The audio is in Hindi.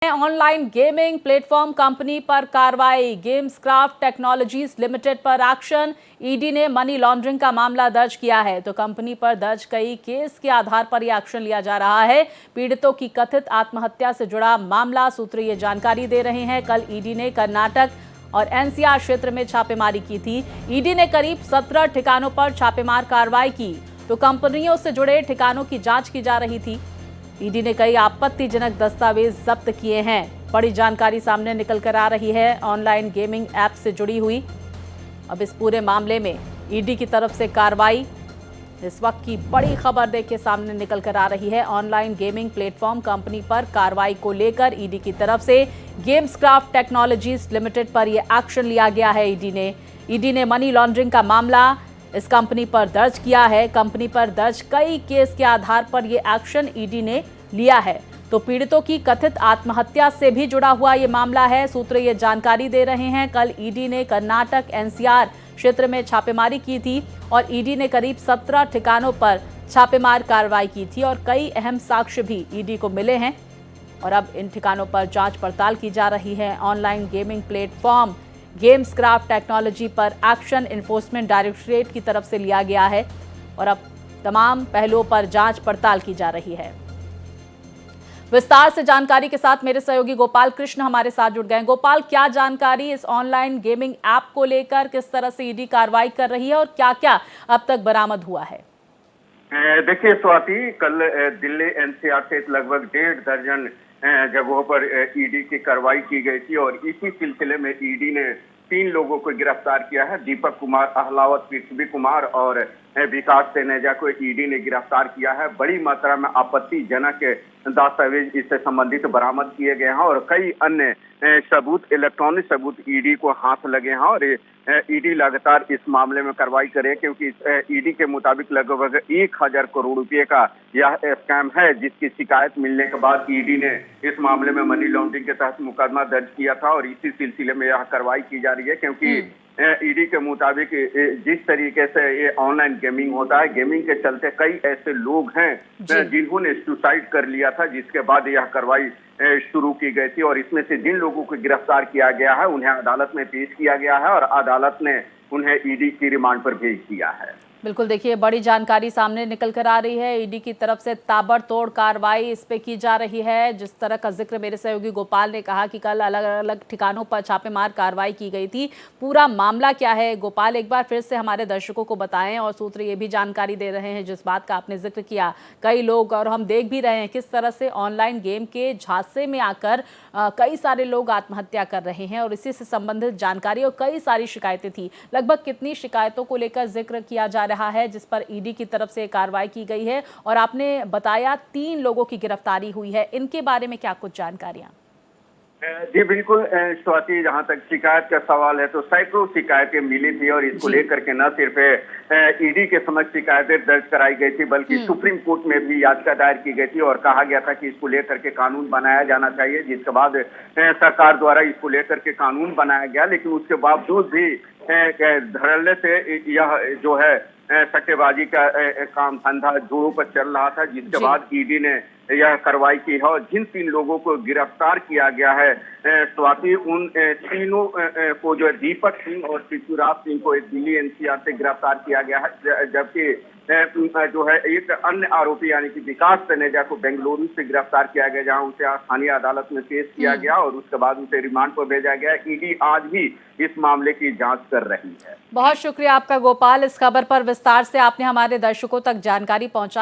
ऑनलाइन गेमिंग प्लेटफॉर्म कंपनी पर कार्रवाई। गेम्सक्राफ्ट टेक्नोलॉजीज लिमिटेड पर एक्शन। ईडी ने मनी लॉन्ड्रिंग का मामला दर्ज किया है। तो कंपनी पर दर्ज कई केस के आधार पर यह एक्शन लिया जा रहा है। पीड़ितों की कथित आत्महत्या से जुड़ा मामला, सूत्र ये जानकारी दे रहे हैं। कल ईडी ने कर्नाटक और एनसीआर क्षेत्र में छापेमारी की थी। ईडी ने करीब 17 ठिकानों पर छापेमार कार्रवाई की। तो कंपनियों से जुड़े ठिकानों की जांच की जा रही थी। ईडी ने कई आपत्तिजनक दस्तावेज जब्त किए हैं। बड़ी जानकारी सामने निकल कर आ रही है ऑनलाइन गेमिंग ऐप से जुड़ी हुई। अब इस पूरे मामले में ईडी की तरफ से कार्रवाई, इस वक्त की बड़ी खबर देखिए सामने निकल कर आ रही है। ऑनलाइन गेमिंग प्लेटफॉर्म कंपनी पर कार्रवाई को लेकर ईडी की तरफ से गेम्सक्राफ्ट टेक्नोलॉजीज लिमिटेड पर यह एक्शन लिया गया है। ईडी ने मनी लॉन्ड्रिंग का मामला इस कंपनी पर दर्ज किया है। कंपनी पर दर्ज कई केस के आधार पर यह एक्शन ईडी ने लिया है। तो पीड़ितों की कथित आत्महत्या से भी जुड़ा हुआ यह मामला है। सूत्र ये जानकारी दे रहे हैं। कल ईडी ने कर्नाटक एनसीआर क्षेत्र में छापेमारी की थी और ईडी ने करीब 17 ठिकानों पर छापेमार कार्रवाई की थी और कई अहम साक्ष्य भी ईडी को मिले हैं। और अब इन ठिकानों पर जांच पड़ताल की जा रही है। Online gaming platform Gameskraft technology पर एक्शन एनफोर्समेंट डायरेक्टरेट की तरफ से लिया गया है और अब तमाम पहलुओं पर जांच पड़ताल की जा रही है। विस्तार से जानकारी के साथ मेरे सहयोगी गोपाल कृष्ण हमारे साथ जुड़ गए। गोपाल, क्या जानकारी इस ऑनलाइन गेमिंग ऐप को लेकर, किस तरह से ईडी कार्रवाई कर रही है और क्या क्या अब तक बरामद हुआ है? देखिए स्वाति, कल दिल्ली एनसीआर से लगभग 1.5 दर्जन जगहों पर ईडी की कार्रवाई की गई थी और इसी सिलसिले में ईडी ने 3 लोगों को गिरफ्तार किया है। दीपक कुमार, अहलावत पृथ्वी कुमार और विकास सेनेजा को ईडी ने गिरफ्तार किया है। बड़ी मात्रा में आपत्तिजनक दस्तावेज इससे संबंधित बरामद किए गए हैं और कई अन्य सबूत, इलेक्ट्रॉनिक सबूत ईडी को हाथ लगे हैं और ईडी लगातार इस मामले में कार्रवाई करे, क्योंकि ईडी के मुताबिक लगभग 1000 करोड़ रुपए का यह स्कैम है, जिसकी शिकायत मिलने के बाद ईडी ने इस मामले में मनी लॉन्ड्रिंग के तहत मुकदमा दर्ज किया था और इसी सिलसिले में यह कार्रवाई की जा रही है। क्योंकि ईडी के मुताबिक जिस तरीके से ये ऑनलाइन गेमिंग होता है, गेमिंग के चलते कई ऐसे लोग हैं जिन्होंने सुसाइड कर लिया था, जिसके बाद यह कार्रवाई शुरू की गई थी और इसमें से जिन लोगों को गिरफ्तार किया गया है उन्हें अदालत में पेश किया गया है और अदालत ने उन्हें ईडी की रिमांड पर भेज दिया है। बिल्कुल, देखिए बड़ी जानकारी सामने निकल कर आ रही है। ईडी की तरफ से ताबड़तोड़ कार्रवाई इस पे की जा रही है। जिस तरह का जिक्र मेरे सहयोगी गोपाल ने कहा कि कल अलग अलग ठिकानों पर छापेमार कार्रवाई की गई थी। पूरा मामला क्या है गोपाल, एक बार फिर से हमारे दर्शकों को बताएं। और सूत्र ये भी जानकारी दे रहे हैं, जिस बात का आपने जिक्र किया, कई लोग और हम देख भी रहे हैं किस तरह से ऑनलाइन गेम के झांसे में आकर कई सारे लोग आत्महत्या कर रहे हैं और इसी से संबंधित जानकारी और कई सारी शिकायतें थी। लगभग कितनी शिकायतों को लेकर जिक्र किया जा रहा है जिस पर ईडी की तरफ से कार्रवाई की गई है? और आपने बताया 3 लोगों की गिरफ्तारी हुई है, इनके बारे में क्या कुछ जानकारियां? जी बिल्कुल स्वाति, जहां तक शिकायत का सवाल है तो सैकड़ों शिकायतें मिली थी और इसको लेकर के न सिर्फ ईडी के समक्ष शिकायतें दर्ज कराई गई थी बल्कि सुप्रीम कोर्ट में भी याचिका दायर की गई थी और कहा गया था कि इसको लेकर के कानून बनाया जाना चाहिए, जिसके बाद सरकार द्वारा इसको लेकर के कानून बनाया गया। लेकिन उसके बावजूद भी धड़ल्ले से यह जो है सट्टेबाजी का काम धंधा जोरों पर चल रहा था, जिसके बाद ईडी ने यह कार्रवाई की है और जिन 3 लोगों को गिरफ्तार किया गया है स्वाति, उन तीनों को जो है दीपक सिंह और पृथ्वीराज सिंह को दिल्ली एनसीआर से गिरफ्तार किया गया है, जबकि जो है एक अन्य आरोपी यानी कि विकास सेनेजा को बेंगलुरु से गिरफ्तार किया गया, जहां उसे स्थानीय अदालत में पेश किया गया और उसके बाद उसे रिमांड पर भेजा गया। ईडी आज भी इस मामले की जांच कर रही है। बहुत शुक्रिया आपका गोपाल, इस खबर पर विस्तार से आपने हमारे दर्शकों तक जानकारी पहुंचाई।